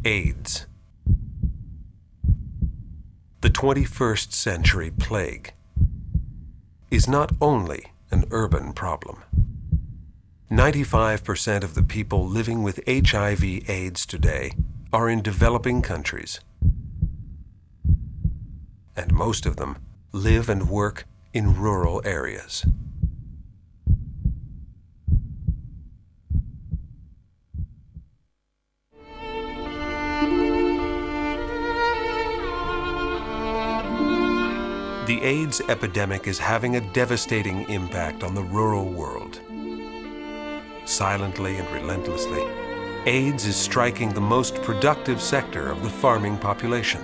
AIDS. The 21st century plague is not only an urban problem. 95% of the people living with HIV/AIDS today are in developing countries, and most of them live and work in rural areas. The AIDS epidemic is having a devastating impact on the rural world. Silently and relentlessly, AIDS is striking the most productive sector of the farming population.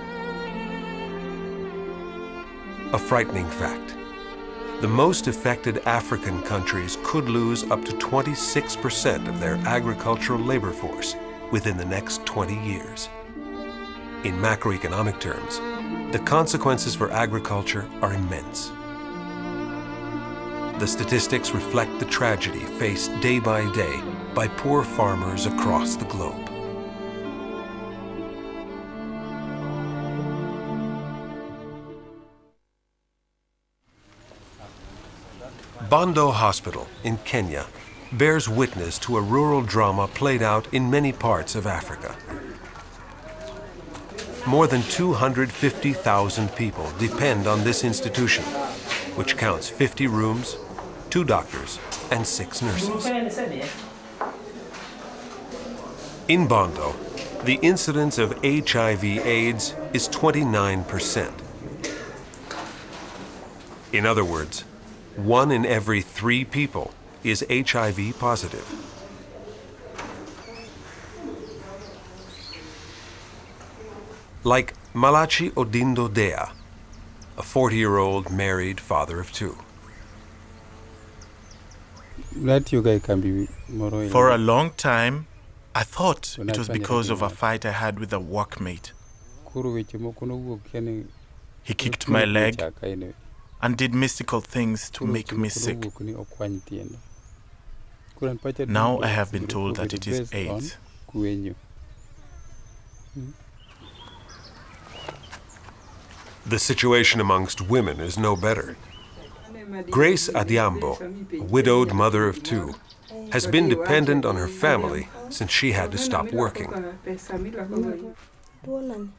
A frightening fact: the most affected African countries could lose up to 26% of their agricultural labor force within the next 20 years. In macroeconomic terms, the consequences for agriculture are immense. The statistics reflect the tragedy faced day by day by poor farmers across the globe. Bondo Hospital in Kenya bears witness to a rural drama played out in many parts of Africa. More than 250,000 people depend on this institution, which counts 50 rooms, 2 doctors, and 6 nurses. In Bondo, the incidence of HIV/AIDS is 29%. In other words, 1 in every 3 people is HIV positive. Like Malachi Odindo Dea, a 40-year-old married father of 2. For a long time, I thought it was because of a fight I had with a workmate. He kicked my leg and did mystical things to make me sick. Now I have been told that it is AIDS. The situation amongst women is no better. Grace Adiambo, a widowed mother of 2, has been dependent on her family since she had to stop working.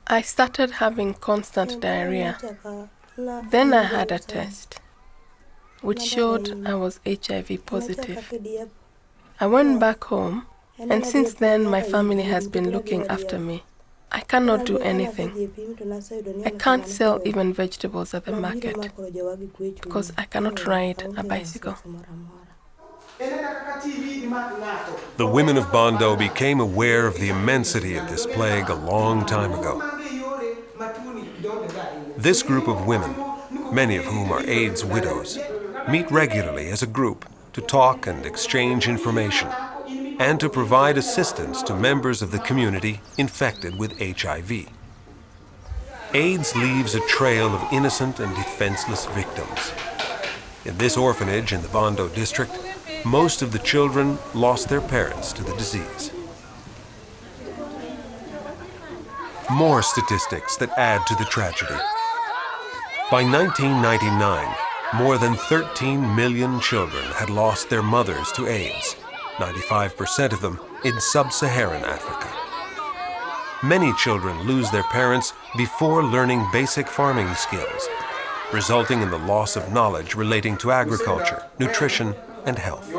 I started having constant diarrhea. Then I had a test, which showed I was HIV positive. I went back home, and since then my family has been looking after me. I cannot do anything. I can't sell even vegetables at the market because I cannot ride a bicycle. The women of Bondo became aware of the immensity of this plague a long time ago. This group of women, many of whom are AIDS widows, meet regularly as a group to talk and exchange information, and to provide assistance to members of the community infected with HIV. AIDS leaves a trail of innocent and defenseless victims. In this orphanage in the Bondo district, most of the children lost their parents to the disease. More statistics that add to the tragedy. By 1999, more than 13 million children had lost their mothers to AIDS, 95% of them in sub-Saharan Africa. Many children lose their parents before learning basic farming skills, resulting in the loss of knowledge relating to agriculture, nutrition, and health.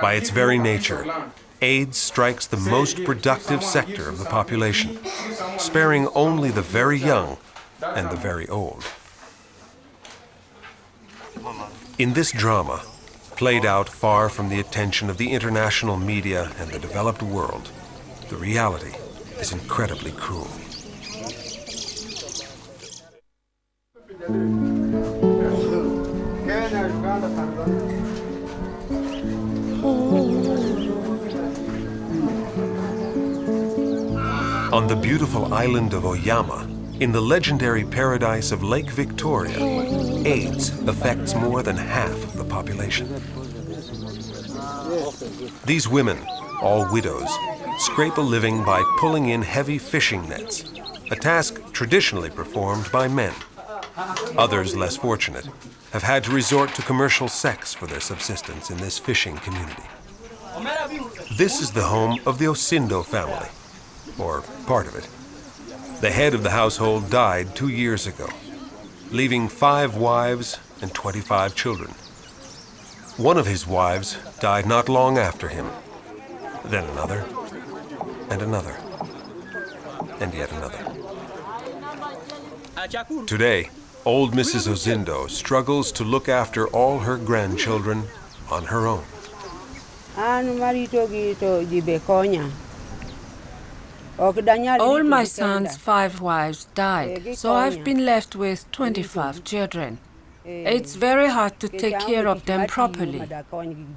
By its very nature, AIDS strikes the most productive sector of the population, sparing only the very young and the very old. In this drama, played out far from the attention of the international media and the developed world, the reality is incredibly cruel. On the beautiful island of Oyama, in the legendary paradise of Lake Victoria, AIDS affects more than half of the population. These women, all widows, scrape a living by pulling in heavy fishing nets, a task traditionally performed by men. Others, less fortunate, have had to resort to commercial sex for their subsistence in this fishing community. This is the home of the Osindo family, or part of it. The head of the household died 2 years ago, leaving 5 wives and 25 children. One of his wives died not long after him, then another, and another, and yet another. Today, old Mrs. Osindo struggles to look after all her grandchildren on her own. All my son's 5 wives died, so I've been left with 25 children. It's very hard to take care of them properly.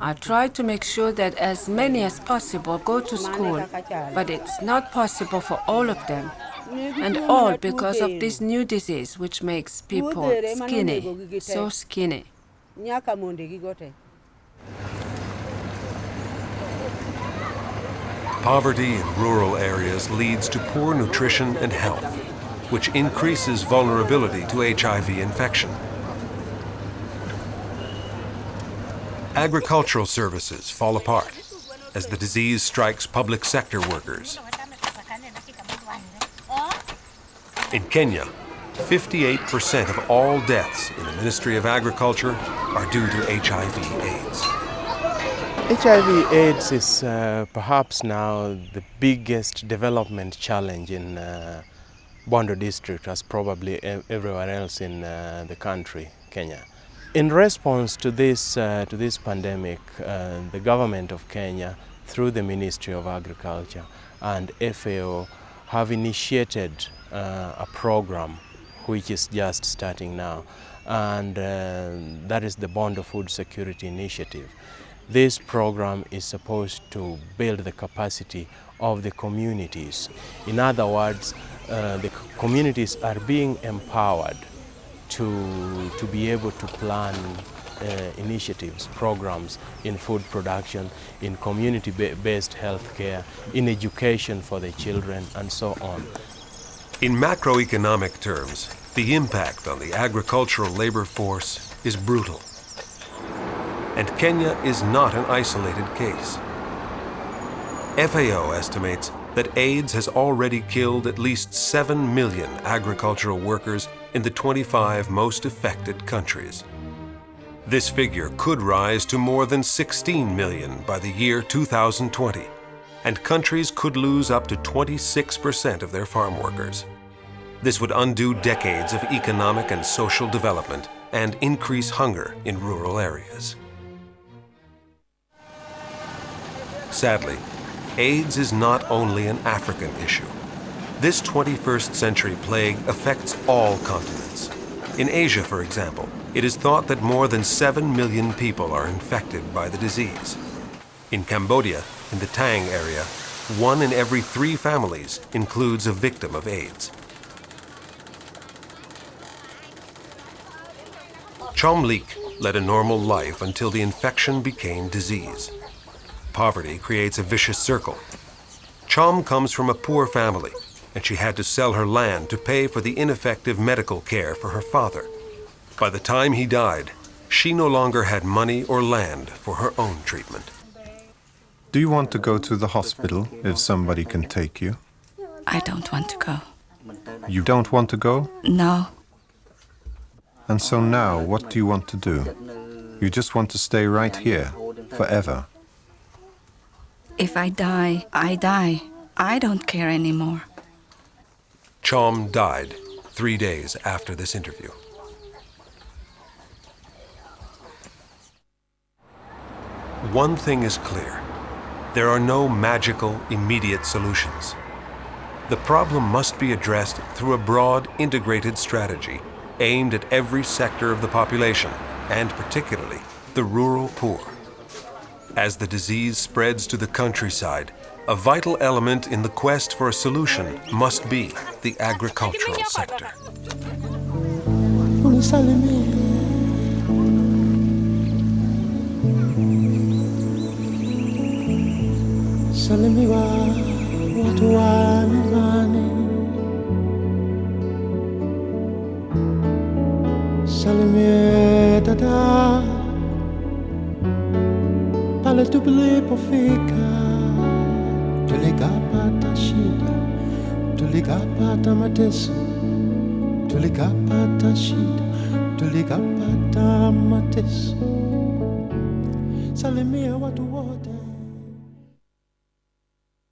I try to make sure that as many as possible go to school, but it's not possible for all of them. And all because of this new disease which makes people skinny, so skinny. Poverty in rural areas leads to poor nutrition and health, which increases vulnerability to HIV infection. Agricultural services fall apart as the disease strikes public sector workers. In Kenya, 58% of all deaths in the Ministry of Agriculture are due to HIV/AIDS. HIV/AIDS is perhaps now the biggest development challenge in Bondo district, as probably everywhere else in the country, Kenya. In response to this pandemic, the government of Kenya, through the Ministry of Agriculture and FAO, have initiated a program which is just starting now, and that is the Bondo Food Security Initiative. This program is supposed to build the capacity of the communities. In other words, the communities are being empowered to be able to plan initiatives, programs in food production, in community-based health care, in education for the children, and so on. In macroeconomic terms, the impact on the agricultural labor force is brutal. And Kenya is not an isolated case. FAO estimates that AIDS has already killed at least 7 million agricultural workers in the 25 most affected countries. This figure could rise to more than 16 million by the year 2020, and countries could lose up to 26% of their farm workers. This would undo decades of economic and social development and increase hunger in rural areas. Sadly, AIDS is not only an African issue. This 21st century plague affects all continents. In Asia, for example, it is thought that more than 7 million people are infected by the disease. In Cambodia, in the Tang area, 1 in every 3 families includes a victim of AIDS. Chom Lik led a normal life until the infection became disease. Poverty creates a vicious circle. Chom comes from a poor family, and she had to sell her land to pay for the ineffective medical care for her father. By the time he died, she no longer had money or land for her own treatment. Do you want to go to the hospital if somebody can take you? I don't want to go. You don't want to go? No. And so now, what do you want to do? You just want to stay right here, forever. If I die, I die. I don't care anymore. Chom died 3 days after this interview. One thing is clear. There are no magical, immediate solutions. The problem must be addressed through a broad, integrated strategy aimed at every sector of the population, and particularly the rural poor. As the disease spreads to the countryside, a vital element in the quest for a solution must be the agricultural sector. Salimiwa watu wa nyumbani, salimie dada pale tulipofika. Tulikapata shida, tulikapata mateso, tulikapata shida, tulikapata mateso. Salimia watu wote.